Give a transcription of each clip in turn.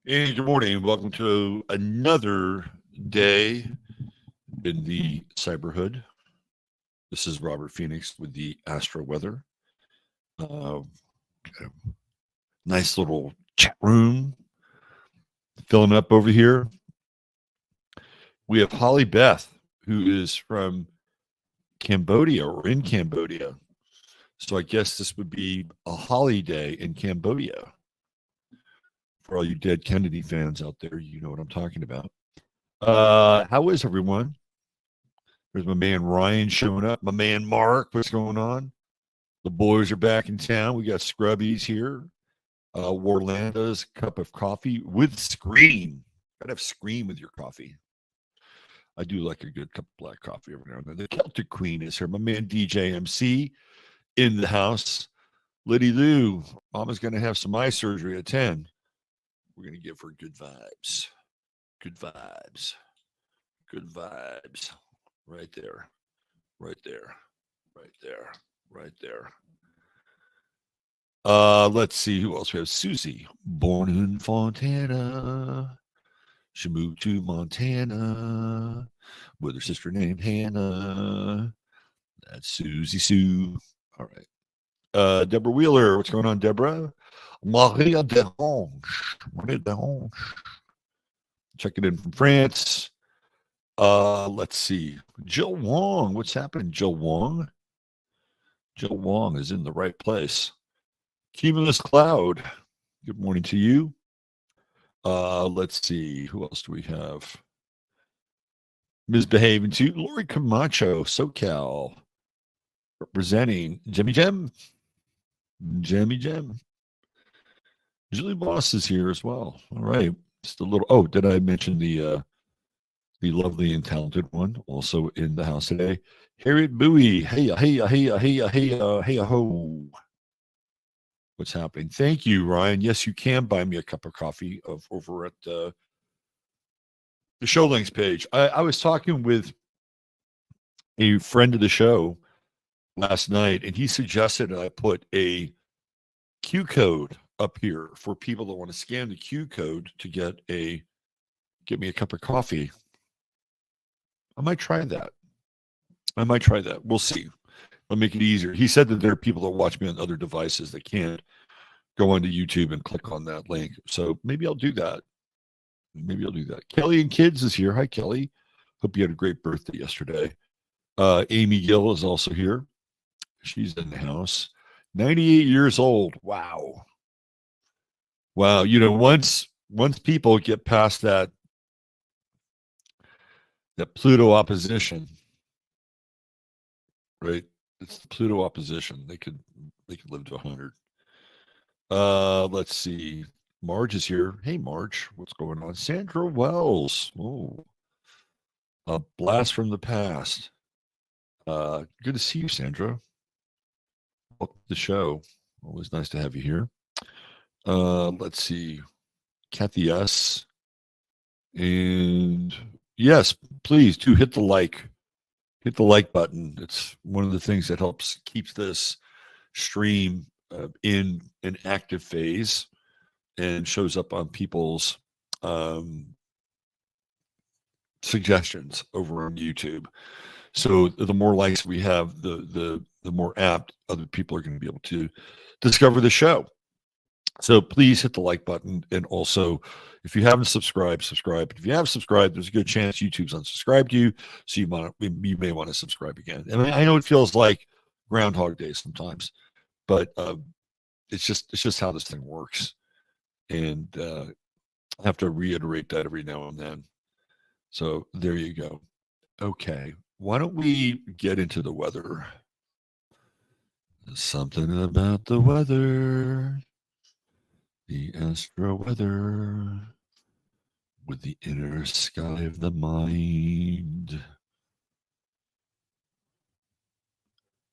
And good morning. Welcome to another day in the cyberhood. This is Robert Phoenix with the Astro Weather. Uh, nice little chat room filling up over here. We have Holly Beth, who is from Cambodia or in Cambodia. So I guess this would be a Holly Day in Cambodia. For all you dead Kennedy fans out there, you know what I'm talking about. How is everyone? There's my man Ryan showing up. My man Mark, what's going on? The boys are back in town. We got Scrubbies here. Warlanda's cup of coffee with Scream. Gotta have Scream with your coffee. I do like a good cup of black coffee every now and then. The Celtic Queen is here. My man DJ MC in the house. Liddy Lou, Mama's going to have some eye surgery at 10. We're going to give her good vibes. Good vibes. Good vibes. Right there. Right there. Right there. Right there. Let's see who else we have. Susie, born in Fontana. She moved to Montana with her sister named Hannah. That's Susie Sue. All right. Deborah Wheeler. What's going on, Deborah? Maria Derange. Maria Derange. Checking in from France. Let's see. Jill Wong. What's happening, Jill Wong? Jill Wong is in the right place. Cumulus Cloud. Good morning to you. Let's see. Who else do we have? Misbehaving too. Lori Camacho, SoCal. Representing Jemmy Jem. Jemmy Jem. Julie Boss is here as well. All right. Just a little. Oh, did I mention the lovely and talented one also in the house today? Harriet Bowie. Hey, ho. What's happening? Thank you, Ryan. Yes, you can buy me a cup of coffee over at the show links page. I was talking with a friend of the show last night, and he suggested I put a Q code up here for people that want to scan the Q code to get me a cup of coffee. I might try that. We'll see. I'll make it easier. He said that there are people that watch me on other devices that can't go onto YouTube and click on that link. So maybe I'll do that. Kelly and Kids is here. Hi, Kelly. Hope you had a great birthday yesterday. Amy Gill is also here. She's in the house. 98 years old. Wow. You know, once people get past that Pluto opposition, right? It's the Pluto opposition. They could live to 100. Let's see. Marge is here. Hey, Marge, what's going on? Sandra Wells. Oh, a blast from the past. Good to see you, Sandra. Welcome to the show. Always nice to have you here. Let's see. Kathy S. And yes, please do hit the like button. It's one of the things that helps keeps this stream in an active phase and shows up on people's suggestions over on YouTube. So the more likes we have, the more apt other people are going to be able to discover the show. So please hit the like button, and also, if you haven't subscribed, subscribe. If you have subscribed, there's a good chance YouTube's unsubscribed you, so you may want to subscribe again. And I know it feels like Groundhog Day sometimes, but it's just how this thing works, and I have to reiterate that every now and then. So there you go. Okay, why don't we get into the weather? Something about the weather. The Astro Weather with the inner sky of the mind.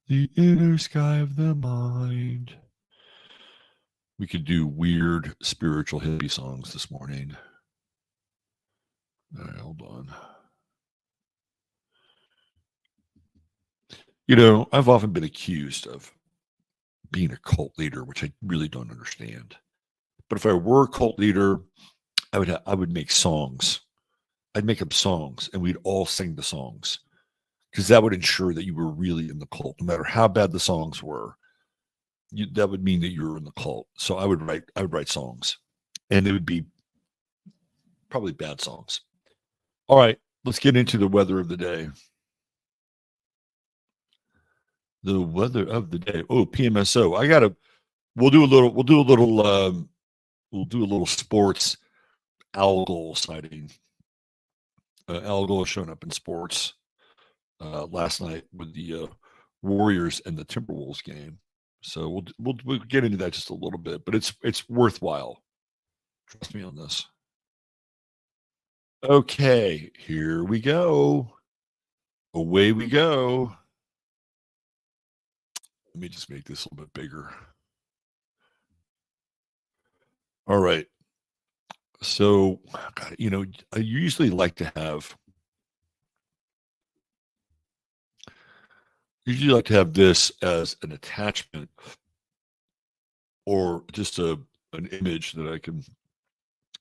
The inner sky of the mind. We could do weird spiritual hippie songs this morning. All right, hold on. You know, I've often been accused of being a cult leader, which I really don't understand. But if I were a cult leader, I would make songs. I'd make up songs, and we'd all sing the songs because that would ensure that you were really in the cult, no matter how bad the songs were. That would mean that you were in the cult. So I would write songs, and it would be probably bad songs. All right, let's get into the weather of the day. The weather of the day. Oh, PMSO. We'll do a little. We'll do a little sports algal sighting. Algal is showing up in sports last night with the Warriors and the Timberwolves game. So we'll get into that just a little bit, but it's worthwhile. Trust me on this. Okay, here we go. Away we go. Let me just make this a little bit bigger. All right. So, I usually like to have this as an attachment or just an image that I can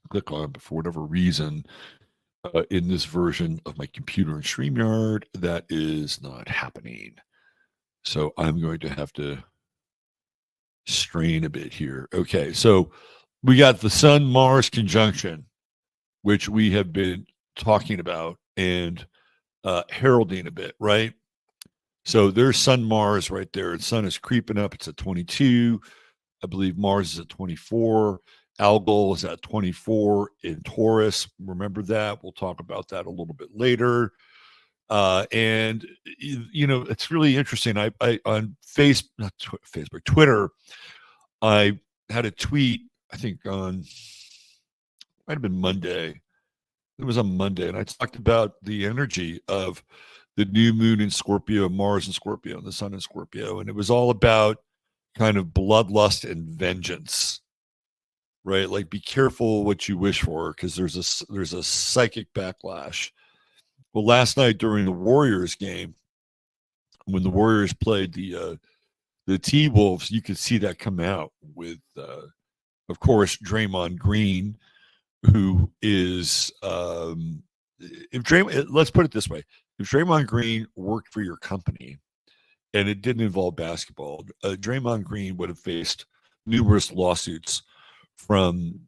click on, but for whatever reason, in this version of my computer in StreamYard, that is not happening. So I'm going to have to strain a bit here. Okay, so we got the Sun-Mars conjunction, which we have been talking about and heralding a bit, right? So there's Sun-Mars right there. The sun is creeping up. It's at 22. I believe Mars is at 24. Algol is at 24 in Taurus. Remember that. We'll talk about that a little bit later. And it's really interesting. I on Facebook, Twitter, I had a tweet, I think might have been Monday. It was on Monday, and I talked about the energy of the new moon in Scorpio, Mars in Scorpio, and the sun in Scorpio. And it was all about kind of bloodlust and vengeance, right? Like, be careful what you wish for, because there's a psychic backlash. Well, last night during the Warriors game, when the Warriors played the T-Wolves, you could see that come out with, of course, Draymond Green, who is, let's put it this way. If Draymond Green worked for your company and it didn't involve basketball, Draymond Green would have faced numerous lawsuits from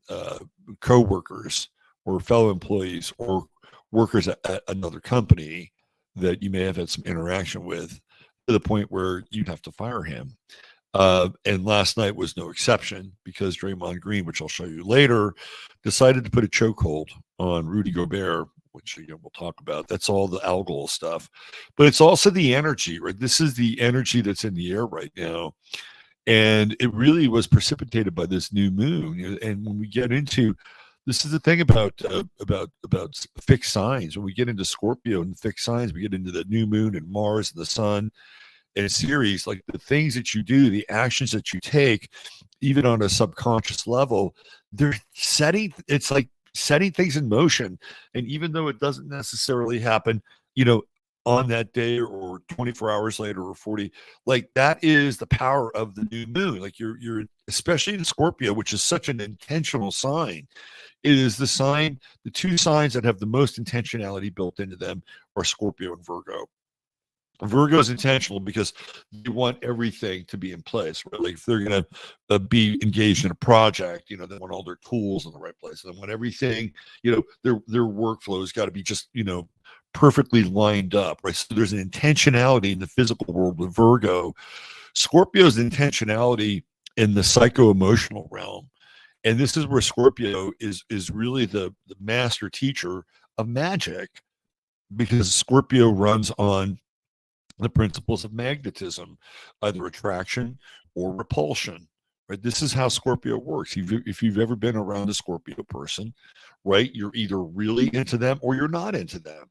co-workers or fellow employees or workers at another company that you may have had some interaction with, to the point where you'd have to fire him. And last night was no exception, because Draymond Green, which I'll show you later, decided to put a chokehold on Rudy Gobert, which again we'll talk about. That's all the algal stuff, but it's also the energy, right? This is the energy that's in the air right now, and it really was precipitated by this new moon. And when we get into this, is the thing about fixed signs. When we get into Scorpio and fixed signs, we get into the new moon and Mars and the sun and Ceres. Like, the things that you do, the actions that you take, even on a subconscious level, it's like setting things in motion. And even though it doesn't necessarily happen, on that day or 24 hours later or 40, like, that is the power of the new moon. Like, you're especially in Scorpio, which is such an intentional sign. It is the two signs that have the most intentionality built into them are Scorpio and Virgo. Virgo is intentional because you want everything to be in place, right? Like, if they're going to be engaged in a project, they want all their tools in the right place. They want everything, their workflow's got to be just, perfectly lined up, right? So there's an intentionality in the physical world with Virgo. Scorpio's intentionality in the psycho-emotional realm. And this is where Scorpio is really the master teacher of magic, because Scorpio runs on the principles of magnetism, either attraction or repulsion, right? This is how Scorpio works. If you've ever been around a Scorpio person, right, you're either really into them or you're not into them.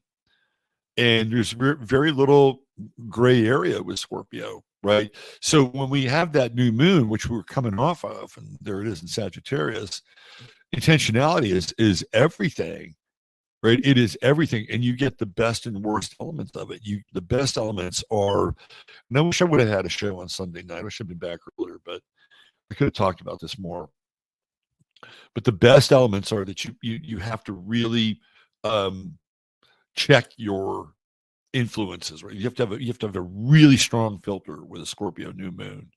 And there's very little gray area with Scorpio, right? So when we have that new moon, which we're coming off of, and there it is in Sagittarius, intentionality is everything. Right? It is everything. And you get the best and worst elements of it. The best elements are, and I wish I would have had a show on Sunday night. I wish I'd been back earlier, but I could have talked about this more. But the best elements are that you have to really um, check your influences, right? You have to have a really strong filter with a Scorpio new moon,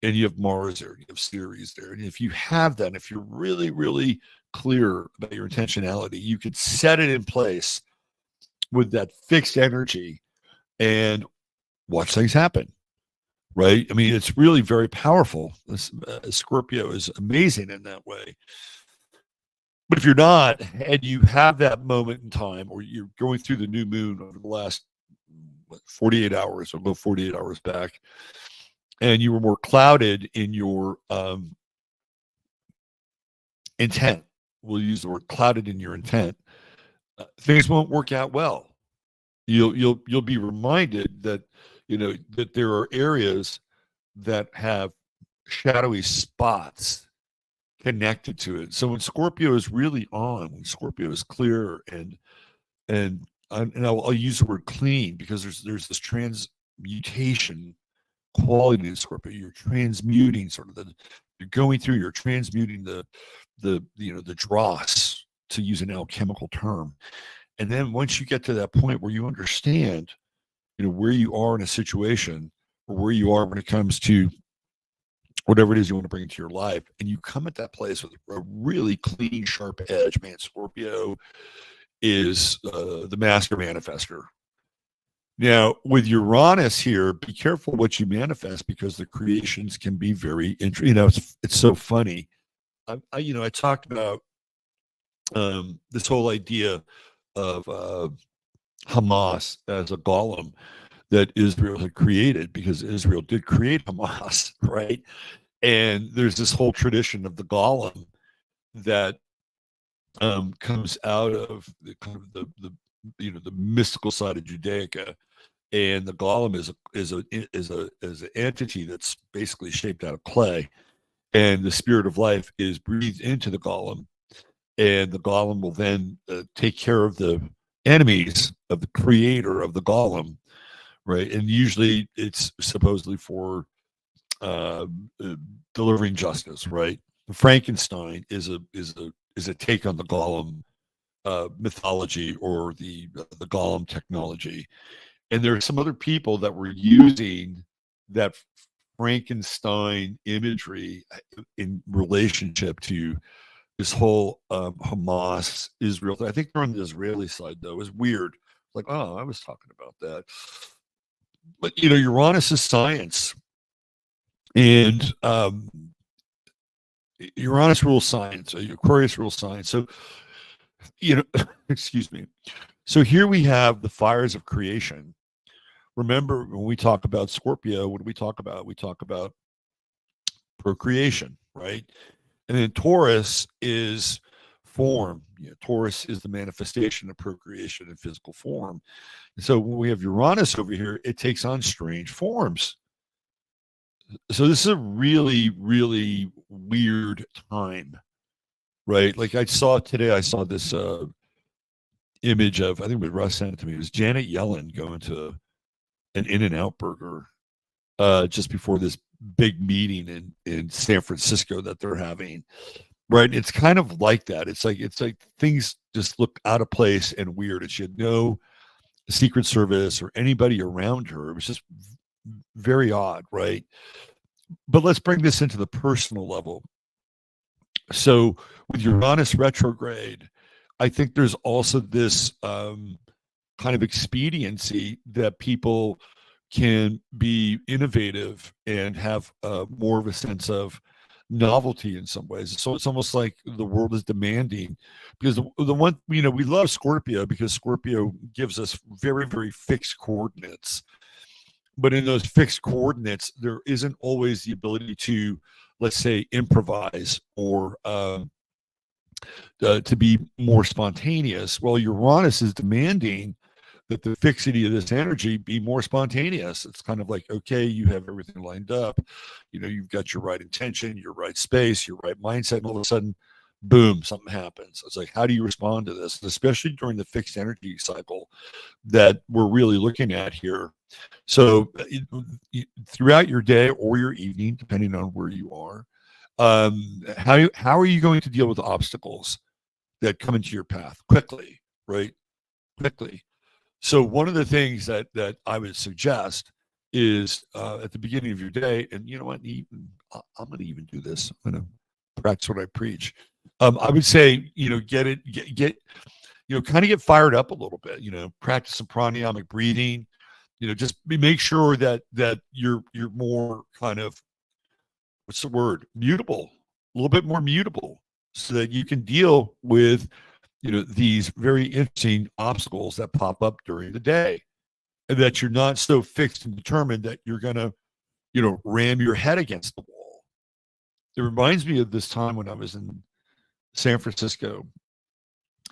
and you have Mars there, you have Ceres there, and if you have that, if you're really really clear about your intentionality, you could set it in place with that fixed energy and watch things happen. Right? I mean, it's really very powerful. Scorpio is amazing in that way. But if you're not, and you have that moment in time, or you're going through the new moon over the last 48 hours, or go 48 hours back, and you were more clouded in your intent, we'll use the word clouded in your intent, things won't work out well. You'll be reminded that that there are areas that have shadowy spots connected to it. So when Scorpio is really on, when Scorpio is clear and I'll use the word clean because there's this transmutation quality in Scorpio. You're transmuting sort of you're going through, you're transmuting the dross, to use an alchemical term. And then once you get to that point where you understand, where you are in a situation, or where you are when it comes to whatever it is you want to bring into your life, and you come at that place with a really clean, sharp edge, man, Scorpio is the master manifester. Now, with Uranus here, be careful what you manifest because the creations can be very interesting. It's so funny. I talked about this whole idea of Hamas as a golem that Israel had created, because Israel did create Hamas, right? And there's this whole tradition of the golem that comes out of the kind of the mystical side of Judaica, and the golem is an entity that's basically shaped out of clay, and the spirit of life is breathed into the golem, and the golem will then take care of the enemies of the creator of the golem, right? And usually it's supposedly for uh, delivering justice, right? Frankenstein is a take on the golem mythology, or the golem technology. And there are some other people that were using that Frankenstein imagery in relationship to this whole Hamas Israel thing. I think they're on the Israeli side, though. It was weird. Like, oh, I was talking about that. But Uranus is science, and Uranus rules science. Aquarius rules science. So excuse me. So here we have the fires of creation. Remember, when we talk about Scorpio, what do we talk about? We talk about procreation, right? And then Taurus is form. Taurus is the manifestation of procreation in physical form. And so when we have Uranus over here, it takes on strange forms. So this is a really, really weird time, right? Like I saw this image of, I think it was Russ sent it to me. It was Janet Yellen going to an In-N-Out burger just before this big meeting in San Francisco that they're having. Right. It's kind of like that. It's like things just look out of place and weird. And she had no Secret Service or anybody around her. It was just very odd, right? But let's bring this into the personal level. So with Uranus retrograde, I think there's also this kind of expediency that people can be innovative and have more of a sense of novelty in some ways. So it's almost like the world is demanding, because the one, we love Scorpio because Scorpio gives us very, very fixed coordinates. But in those fixed coordinates, there isn't always the ability to, let's say, improvise or to be more spontaneous. Well, Uranus is demanding that the fixity of this energy be more spontaneous. It's kind of like, okay, you have everything lined up. You've got your right intention, your right space, your right mindset, and all of a sudden, boom, something happens. It's like, how do you respond to this? Especially during the fixed energy cycle that we're really looking at here. So throughout your day or your evening, depending on where you are, How are you going to deal with obstacles that come into your path quickly, right? Quickly. So one of the things that I would suggest is at the beginning of your day, and you know what? I'm going to even do this. I'm going to practice what I preach. I would say, kind of get fired up a little bit. Practice some pranayamic breathing. Just make sure that you're more kind of, what's the word, mutable, a little bit more mutable, so that you can deal with these very interesting obstacles that pop up during the day, and that you're not so fixed and determined that you're going to ram your head against the wall. It reminds me of this time when I was in San Francisco.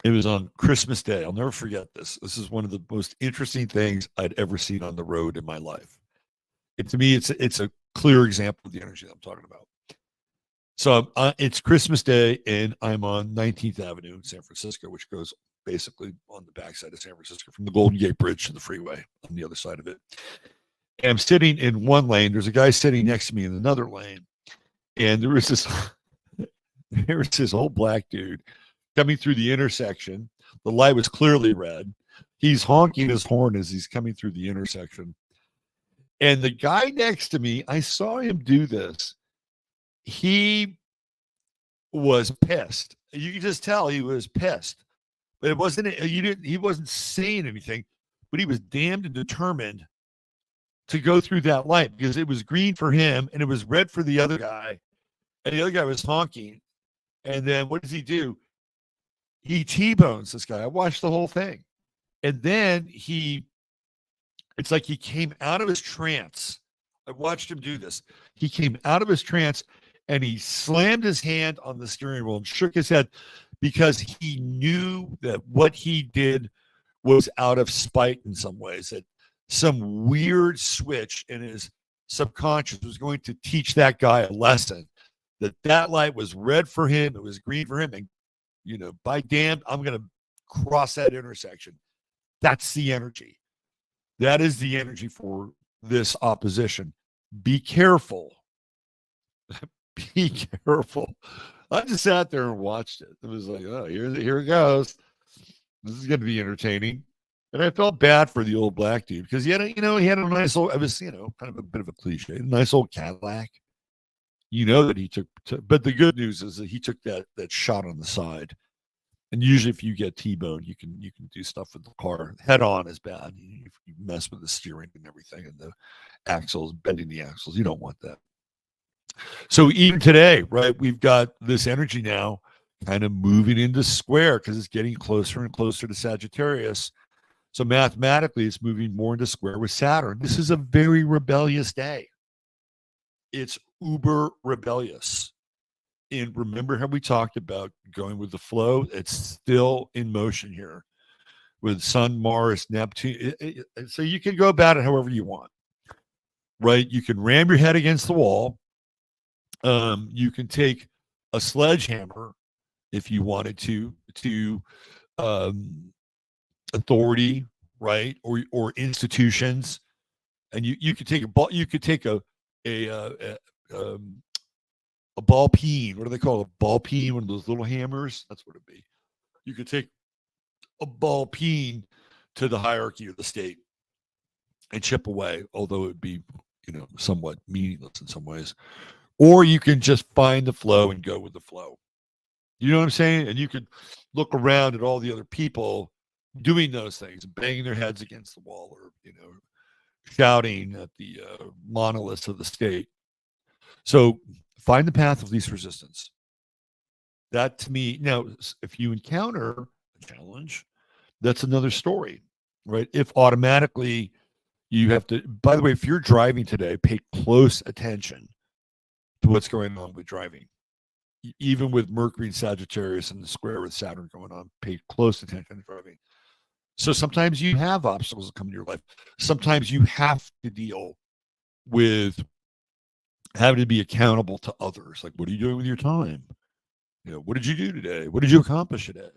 It was on Christmas Day. I'll never forget this. This is one of the most interesting things I'd ever seen on the road in my life. To me, it's a clear example of the energy that I'm talking about. So it's Christmas Day, and I'm on 19th Avenue in San Francisco, which goes basically on the backside of San Francisco from the Golden Gate Bridge to the freeway on the other side of it. And I'm sitting in one lane. There's a guy sitting next to me in another lane. And there was this old black dude coming through the intersection. The light was clearly red. He's honking his horn as he's coming through the intersection. And the guy next to me, I saw him do this. He was pissed. You can just tell he was pissed. But it wasn't, he wasn't saying anything, but he was damned and determined to go through that light, because it was green for him and it was red for the other guy. And the other guy was honking. And then what does he do? He T-bones this guy. I watched the whole thing. And then it's like he came out of his trance. I watched him do this. He came out of his trance and he slammed his hand on the steering wheel and shook his head, because he knew that what he did was out of spite in some ways, that some weird switch in his subconscious was going to teach that guy a lesson, that light was red for him, it was green for him, and by damn, I'm going to cross that intersection. That's the energy. That is the energy for this opposition. Be careful. Be careful. I just sat there and watched it. It was like, oh, here it goes. This is going to be entertaining. And I felt bad for the old black dude, because he had a nice old, it was, kind of a bit of a cliche, a nice old Cadillac. That he took, but the good news is that he took that shot on the side. And usually if you get T-bone, you can do stuff with the car. Head on is bad. You mess with the steering and everything, and the axles, bending the axles. You don't want that. So even today, right, we've got this energy now kind of moving into square, because it's getting closer and closer to Sagittarius. So mathematically, it's moving more into square with Saturn. This is a very rebellious day. It's uber rebellious. And remember how we talked about going with the flow? It's still in motion here with Sun, Mars, Neptune. So you can go about it however you want, right? You can ram your head against the wall. You can take a sledgehammer if you wanted to authority, right, or institutions, and you could take a ball. You could take a ball peen. What do they call it? A ball peen? One of those little hammers. That's what it'd be. You could take a ball peen to the hierarchy of the state and chip away, although it would be somewhat meaningless in some ways. Or you can just find the flow and go with the flow. You know what I'm saying? And you could look around at all the other people doing those things, banging their heads against the wall, or shouting at the monoliths of the state. So find the path of least resistance. That, to me, now, if you encounter a challenge, that's another story, right? If automatically you have to, by the way, if you're driving today, pay close attention to what's going on with driving. Even with Mercury and Sagittarius and the square with Saturn going on, pay close attention to driving. So sometimes you have obstacles that come in your life. Sometimes you have to deal with having to be accountable to others. Like, what are you doing with your time? What did you do today? What did you accomplish today?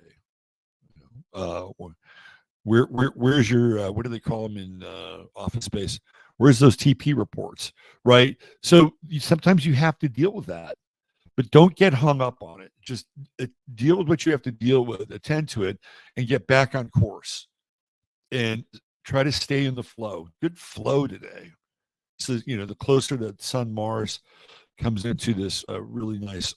Where's your what do they call them in office space? Where's those TP reports, right? So sometimes you have to deal with that. but don't get hung up on it. Just deal with what you have to deal with, attend to it, and get back on course. And try to stay in the flow. Good flow today. So, the closer that Sun Mars comes into this really nice,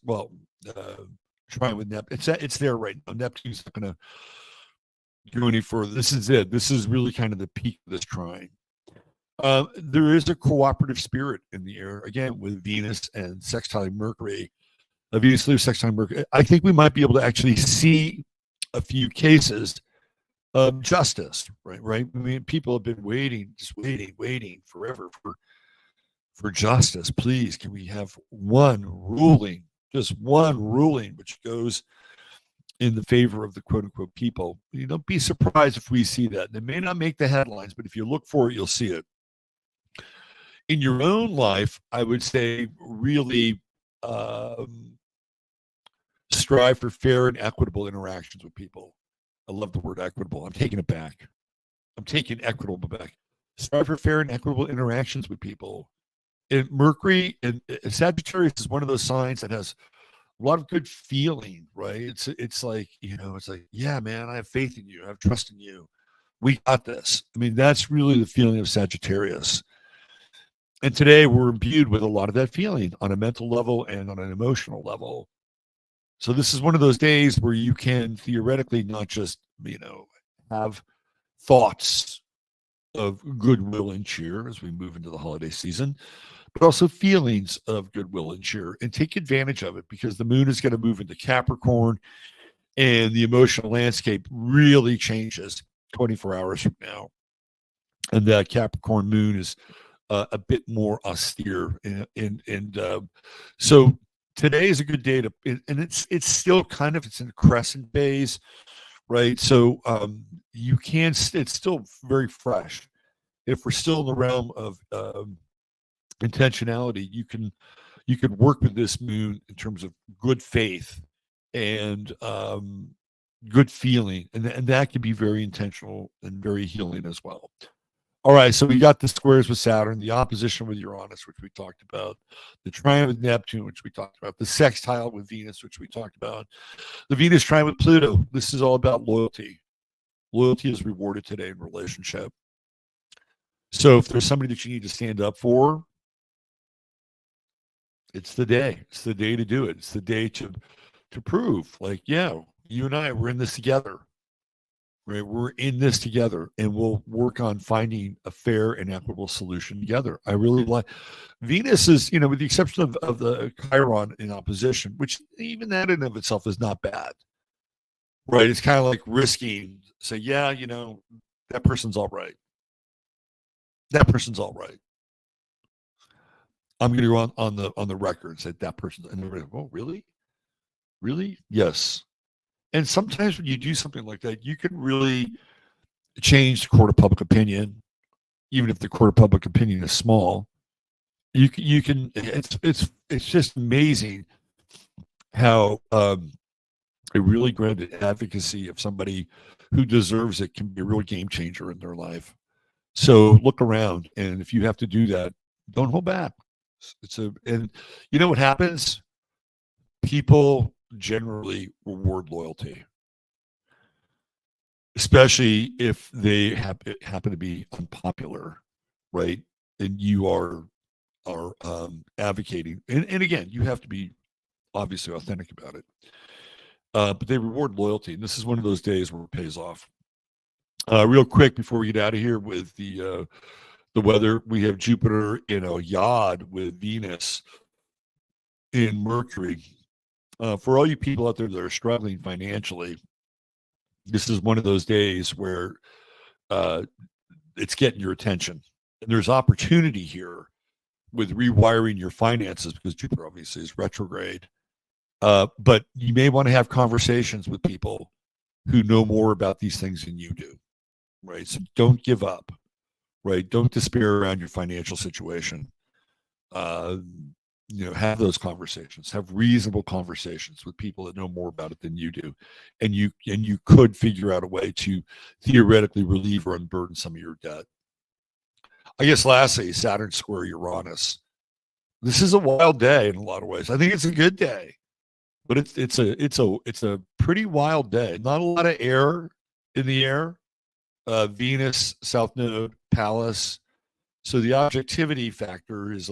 trine with Neptune. It's there right now. Neptune's not going to go any further. This is it. This is really kind of the peak of this trine. There is a cooperative spirit in the air, again, with Venus and sextile Mercury. Venus leaves sextile Mercury. I think we might be able to actually see a few cases of justice, right? I mean, people have been waiting forever for justice. Please, can we have just one ruling, which goes in the favor of the quote unquote people? Don't be surprised if we see that. They may not make the headlines, but if you look for it, you'll see it. In your own life, I would say really strive for fair and equitable interactions with people. I love the word equitable. I'm taking it back. I'm taking equitable back. Strive for fair and equitable interactions with people. And Mercury and Sagittarius is one of those signs that has a lot of good feeling, right? It's like, yeah, man, I have faith in you. I have trust in you. We got this. I mean, that's really the feeling of Sagittarius. And today we're imbued with a lot of that feeling on a mental level and on an emotional level. So this is one of those days where you can theoretically not just, have thoughts of goodwill and cheer as we move into the holiday season, but also feelings of goodwill and cheer, and take advantage of it, because the moon is going to move into Capricorn and the emotional landscape really changes 24 hours from now. And that Capricorn moon is a bit more austere. So today is a good day and it's still it's in a crescent phase, right? So it's still very fresh. If we're still in the realm of intentionality, you can work with this moon in terms of good faith and good feeling, and that can be very intentional and very healing as well. All right, so we got the squares with Saturn, the opposition with Uranus, which we talked about, the trine with Neptune, which we talked about, the sextile with Venus, which we talked about, the Venus trine with Pluto. This is all about loyalty. Loyalty is rewarded today in relationship. So if there's somebody that you need to stand up for, it's the day. It's the day to do it. It's the day to prove, yeah, you and I, we're in this together. Right, we're in this together, and we'll work on finding a fair and equitable solution together. I really like Venus is, with the exception of the Chiron in opposition, which even that in of itself is not bad. Right, it's kind of like risking. Say, yeah, that person's all right. That person's all right. I'm going to go on the record and say that person. And everybody, oh, really? Yes. And sometimes when you do something like that, you can really change the court of public opinion, even if the court of public opinion is small. You can. It's just amazing how a really grounded advocacy of somebody who deserves it can be a real game changer in their life. So look around, and if you have to do that, don't hold back. And you know what happens? People generally reward loyalty, especially if they happen to be unpopular, right? And you are advocating, and again, you have to be obviously authentic about it. But they reward loyalty, and this is one of those days where it pays off. Real quick before we get out of here with the weather, we have Jupiter in a yod with Venus in Mercury. For all you people out there that are struggling financially, this is one of those days where it's getting your attention. And there's opportunity here with rewiring your finances, because Jupiter obviously is retrograde. But you may want to have conversations with people who know more about these things than you do, right? So don't give up, right? Don't despair around your financial situation. Have those conversations, have reasonable conversations with people that know more about it than you do. And you could figure out a way to theoretically relieve or unburden some of your debt. I guess lastly, Saturn square Uranus. This is a wild day in a lot of ways. I think it's a good day, but it's a pretty wild day. Not a lot of air in the air. Venus, South Node, Pallas. So the objectivity factor is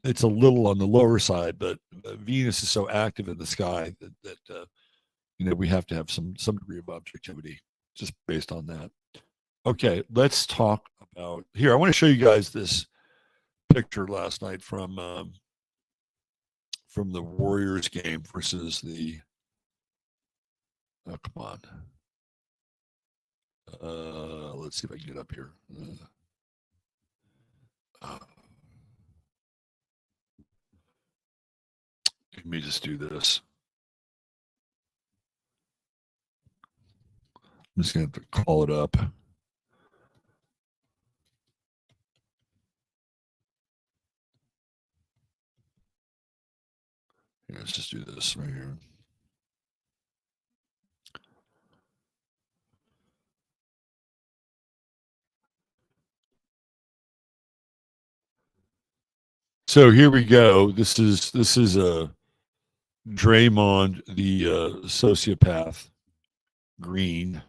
it's a little on the lower side, but Venus is so active in the sky that we have to have some degree of objectivity just based on that. Okay, let's talk about here. I want to show you guys this picture last night from the Warriors game versus the. Oh, come on. Let's see if I can get up here. Let me just do this. I'm just going to have to call it up. Here, let's just do this right here. So here we go. This is a Draymond, the sociopath, green,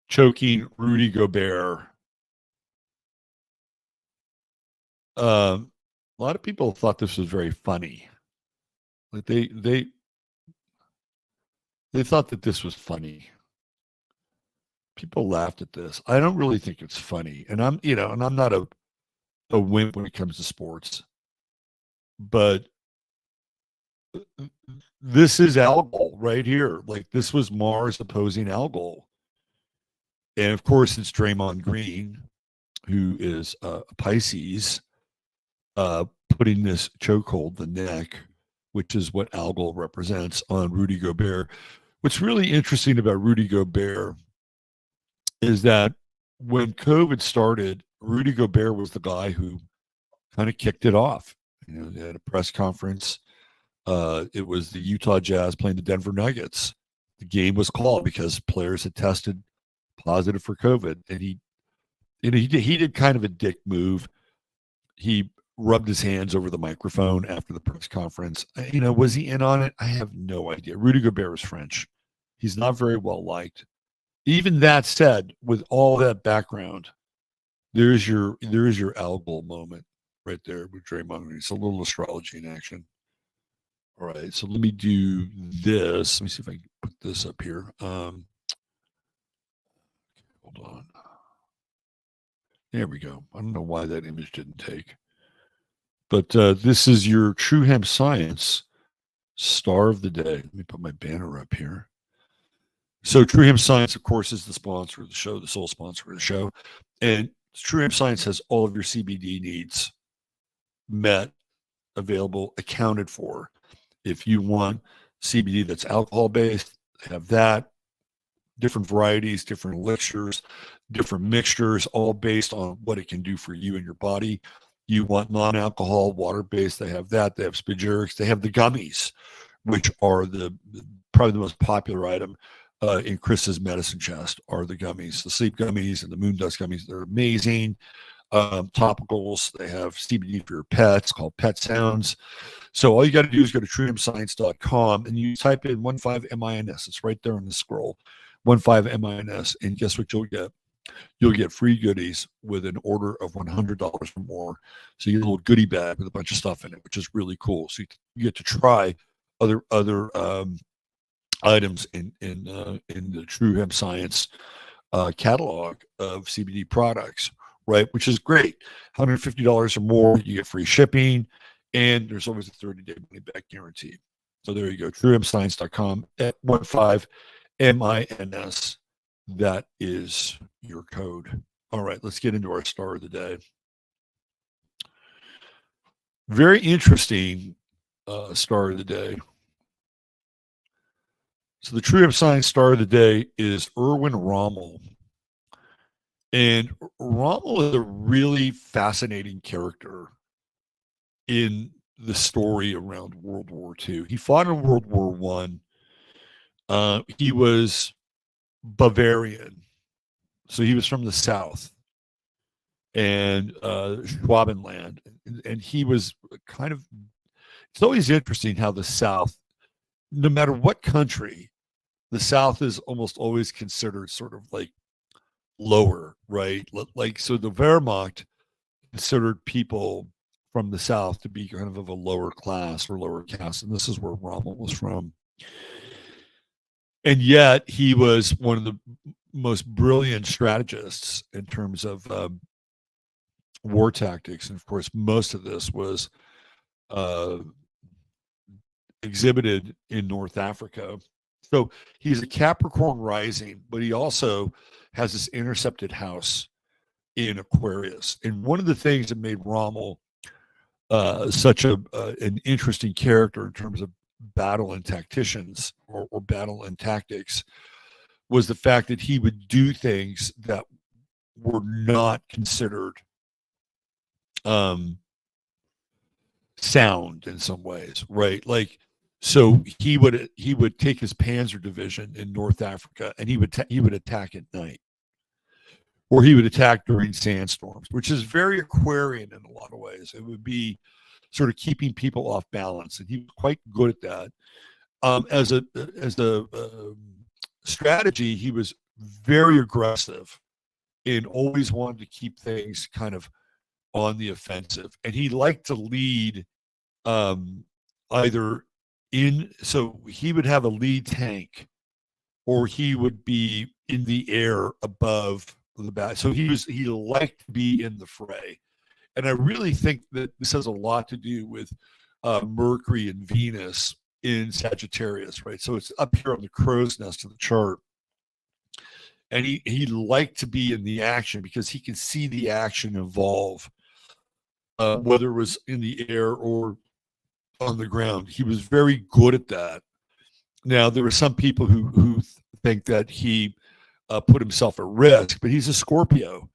choking Rudy Gobert. A lot of people thought this was very funny. Like they thought that this was funny. People laughed at this. I don't really think it's funny, and I'm not a wimp when it comes to sports, but this is Algol right here. Like this was Mars opposing Algol, and of course it's Draymond Green, who is a Pisces, putting this chokehold, the neck, which is what Algol represents, on Rudy Gobert. What's really interesting about Rudy Gobert is that when COVID started, Rudy Gobert was the guy who kind of kicked it off. They had a press conference. It was the Utah Jazz playing the Denver Nuggets. The game was called because players had tested positive for COVID, and he did kind of a dick move. He rubbed his hands over the microphone after the press conference. Was he in on it? I have no idea. Rudy Gobert is French. He's not very well liked. Even that said, with all that background, there is your Algol moment right there with Draymond. It's a little astrology in action. All right, so let me do this. Let me see if I can put this up here. Hold on. There we go. I don't know why that image didn't take. But this is your True Hemp Science star of the day. Let me put my banner up here. So True Hemp Science, of course, is the sponsor of the show, the sole sponsor of the show. And True Hemp Science has all of your CBD needs met, available, accounted for. If you want CBD that's alcohol-based, they have that. Different varieties, different elixirs, different mixtures, all based on what it can do for you and your body. You want non-alcohol, water-based, they have that. They have spagyrics. They have the gummies, which are probably the most popular item in Chris's medicine chest are the gummies, the sleep gummies and the moon dust gummies. They're amazing. Topicals. They have CBD for your pets called Pet Sounds. So all you got to do is go to truehempscience.com and you type in 15MINS. It's right there on the scroll, 15MINS. And guess what you'll get? You'll get free goodies with an order of $100 or more. So you get a little goodie bag with a bunch of stuff in it, which is really cool. So you get to try other items in the True Hemp Science catalog of CBD products, right? Which is great. $150 or more, you get free shipping, and there's always a 30-day money-back guarantee. So there you go, truehempscience.com at 15MINS. That is your code. All right, let's get into our star of the day. Very interesting star of the day. So the True Hemp Science star of the day is Erwin Rommel. And Rommel is a really fascinating character in the story around World War II. He fought in World War I. He was Bavarian, so he was from the South. and Schwabenland, and he was kind of. It's always interesting how the South, no matter what country, the South is almost always considered sort of like lower, right? Like so, the Wehrmacht considered people from the South to be kind of a lower class or lower caste, and this is where Rommel was from. And yet, he was one of the most brilliant strategists in terms of war tactics, and of course, most of this was uh, exhibited in North Africa. So he's a Capricorn rising, but he also has this intercepted house in Aquarius. And one of the things that made Rommel such an interesting character in terms of battle and tacticians or battle and tactics was the fact that he would do things that were not considered sound in some ways, right? Like, so he would take his Panzer division in North Africa and he would attack at night, or he would attack during sandstorms, which is very Aquarian in a lot of ways. It would be sort of keeping people off balance, and he was quite good at that. As a strategy, he was very aggressive and always wanted to keep things kind of on the offensive, and he liked to lead either in, so he would have a lead tank, or he would be in the air above the bat. So he liked to be in the fray, and I really think that this has a lot to do with Mercury and Venus in Sagittarius, right? So it's up here on the crow's nest of the chart, and he liked to be in the action because he could see the action evolve, whether it was in the air or on the ground. He was very good at that. Now, there are some people who think that he put himself at risk, but he's a Scorpio,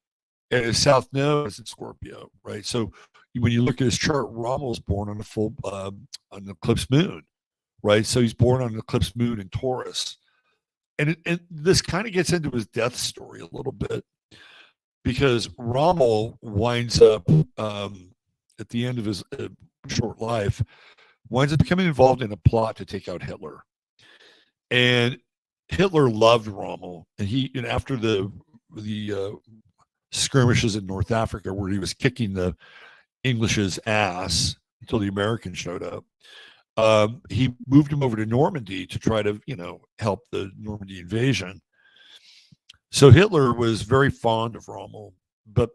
and his South Node is in Scorpio, right? So when you look at his chart, Rommel was born on a full on an eclipse moon, right? So he's born on an eclipse moon in Taurus, and this kind of gets into his death story a little bit, because Rommel winds up at the end of his short life, winds up becoming involved in a plot to take out Hitler. And Hitler loved Rommel, and after the skirmishes in North Africa where he was kicking the English's ass until the Americans showed up, he moved him over to Normandy to try to help the Normandy invasion. So Hitler was very fond of Rommel, but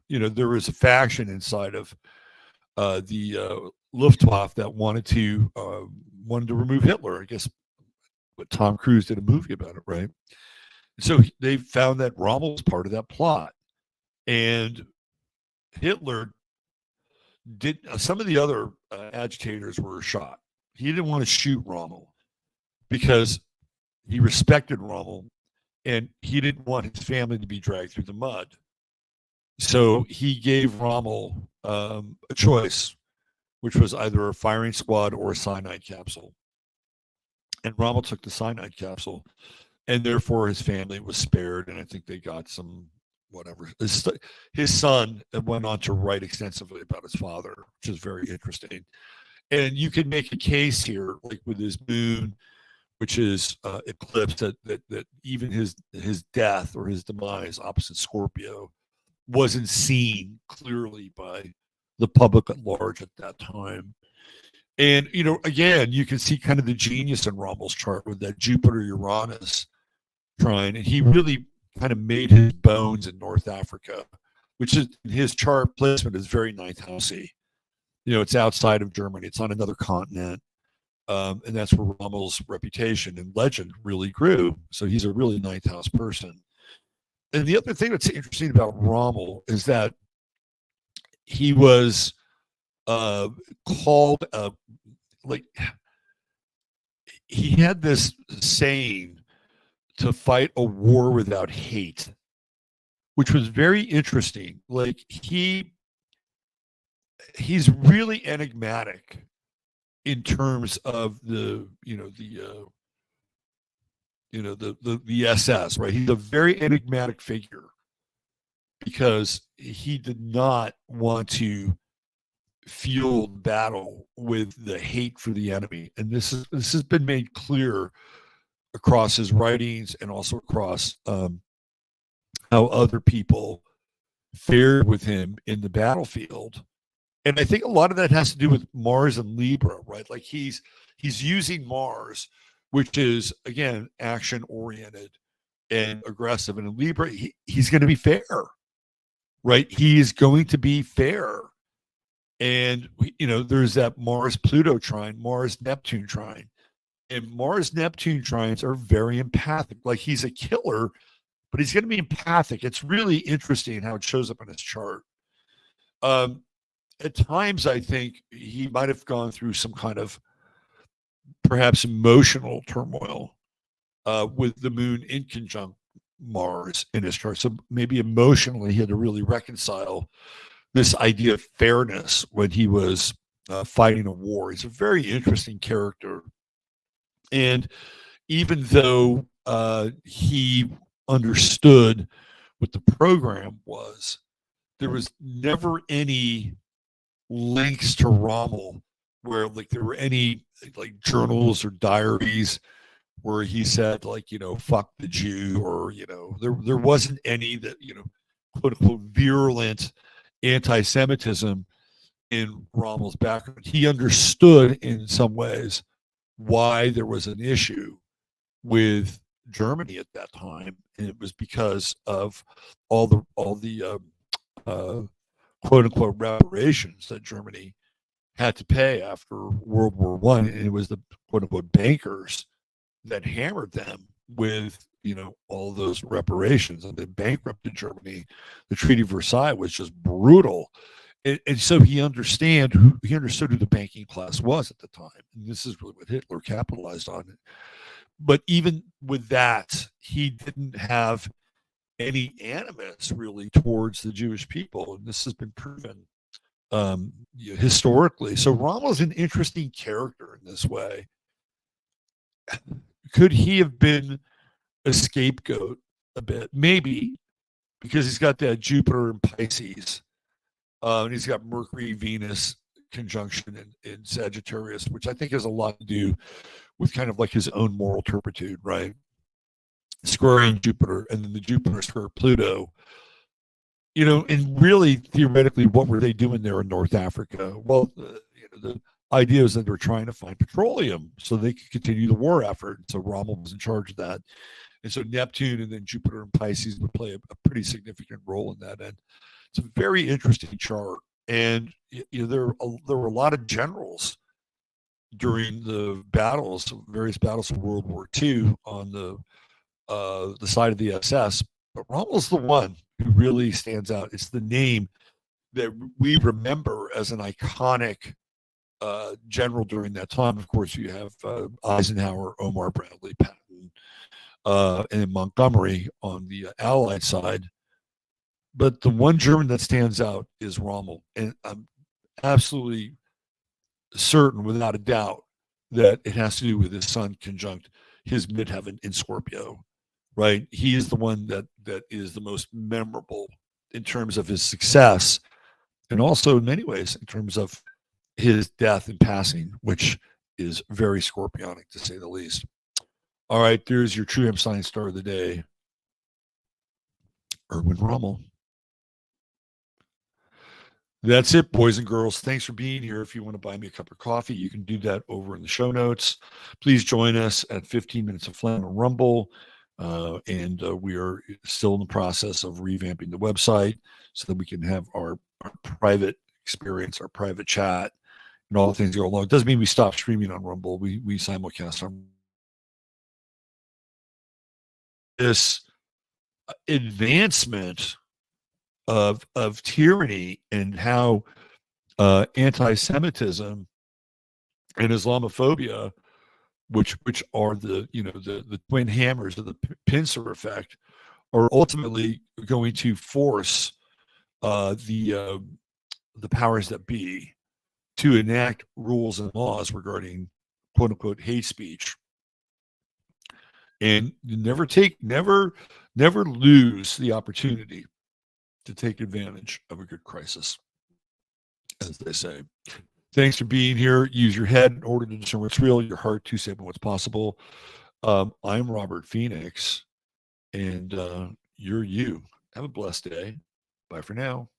there was a faction inside of the Luftwaffe that wanted to remove Hitler. I guess what Tom Cruise did a movie about it, right? So they found that Rommel was part of that plot, and Hitler did. Some of the other agitators were shot. He didn't want to shoot Rommel because he respected Rommel, and he didn't want his family to be dragged through the mud. So he gave Rommel a choice, which was either a firing squad or a cyanide capsule. And Rommel took the cyanide capsule, and therefore his family was spared. And I think they got some whatever. His son went on to write extensively about his father, which is very interesting. And you can make a case here, like with his moon, which is eclipsed, that even his death or his demise opposite Scorpio wasn't seen clearly by the public at large at that time. And, again, you can see kind of the genius in Rommel's chart with that Jupiter-Uranus trine. And he really kind of made his bones in North Africa, which is his chart placement is very ninth housey. It's outside of Germany. It's on another continent. And that's where Rommel's reputation and legend really grew. So he's a really ninth house person. And the other thing that's interesting about Rommel is that he was called like he had this saying to fight a war without hate, which was very interesting. Like he's really enigmatic in terms of the SS, right? He's a very enigmatic figure because he did not want to fuel the battle with the hate for the enemy. And this has been made clear across his writings and also across how other people fared with him in the battlefield. And I think a lot of that has to do with Mars and Libra, right? Like he's using Mars, which is again action oriented and aggressive. And in Libra, he's going to be fair, right? He is going to be fair. And there's that Mars Pluto trine, Mars Neptune trine. And Mars Neptune trines are very empathic. Like he's a killer, but he's going to be empathic. It's really interesting how it shows up in his chart. At times, I think he might have gone through some kind of perhaps emotional turmoil with the moon in conjunct Mars in his chart. So maybe emotionally, he had to really reconcile this idea of fairness when he was fighting a war. He's a very interesting character. And even though he understood what the program was, there was never any links to Rommel where like there were any like journals or diaries where he said like, fuck the Jew, or, there wasn't any that, quote unquote virulent anti-Semitism in Rommel's background. He understood in some ways why there was an issue with Germany at that time, and it was because of all the quote unquote reparations that Germany had to pay after World War One, and it was the quote unquote bankers that hammered them with all those reparations, and they bankrupted Germany. The Treaty of Versailles was just brutal. And so he understood who the banking class was at the time. And this is really what Hitler capitalized on. But even with that, he didn't have any animus really towards the Jewish people. And this has been proven historically. So Rommel's an interesting character in this way. Could he have been a scapegoat a bit? Maybe, because he's got that Jupiter and Pisces. And he's got Mercury, Venus conjunction in Sagittarius, which I think has a lot to do with kind of like his own moral turpitude, right? Squaring Jupiter, and then the Jupiter square Pluto. And really theoretically, what were they doing there in North Africa? Well, the idea is that they're trying to find petroleum so they could continue the war effort. So Rommel was in charge of that. And so Neptune and then Jupiter and Pisces would play a pretty significant role in that. And it's a very interesting chart. And there were a lot of generals during the battles, various battles of World War II on the side of the SS. But Rommel's the one who really stands out. It's the name that we remember as an iconic general during that time. Of course, you have Eisenhower, Omar Bradley, Patton, and Montgomery on the Allied side. But the one German that stands out is Rommel. And I'm absolutely certain, without a doubt, that it has to do with his sun conjunct his midheaven in Scorpio, right? He is the one that is the most memorable in terms of his success, and also in many ways in terms of his death and passing, which is very scorpionic to say the least. All right, there's your true Hemp Science star of the day, Erwin Rommel. That's it, boys and girls. Thanks for being here. If you want to buy me a cup of coffee, you can do that over in the show notes. Please join us at 15 Minutes of Phlegm on Rumble. And we are still in the process of revamping the website so that we can have our private experience, our private chat, and all the things go along. It doesn't mean we stop streaming on Rumble. We simulcast on this advancement of tyranny and how anti-Semitism and Islamophobia, which are the twin hammers of the pincer effect, are ultimately going to force the powers that be to enact rules and laws regarding quote unquote hate speech. And never lose the opportunity to take advantage of a good crisis, as they say. Thanks for being here. Use your head in order to discern what's real, your heart to say what's possible. I'm Robert Phoenix, and you're you. Have a blessed day. Bye for now.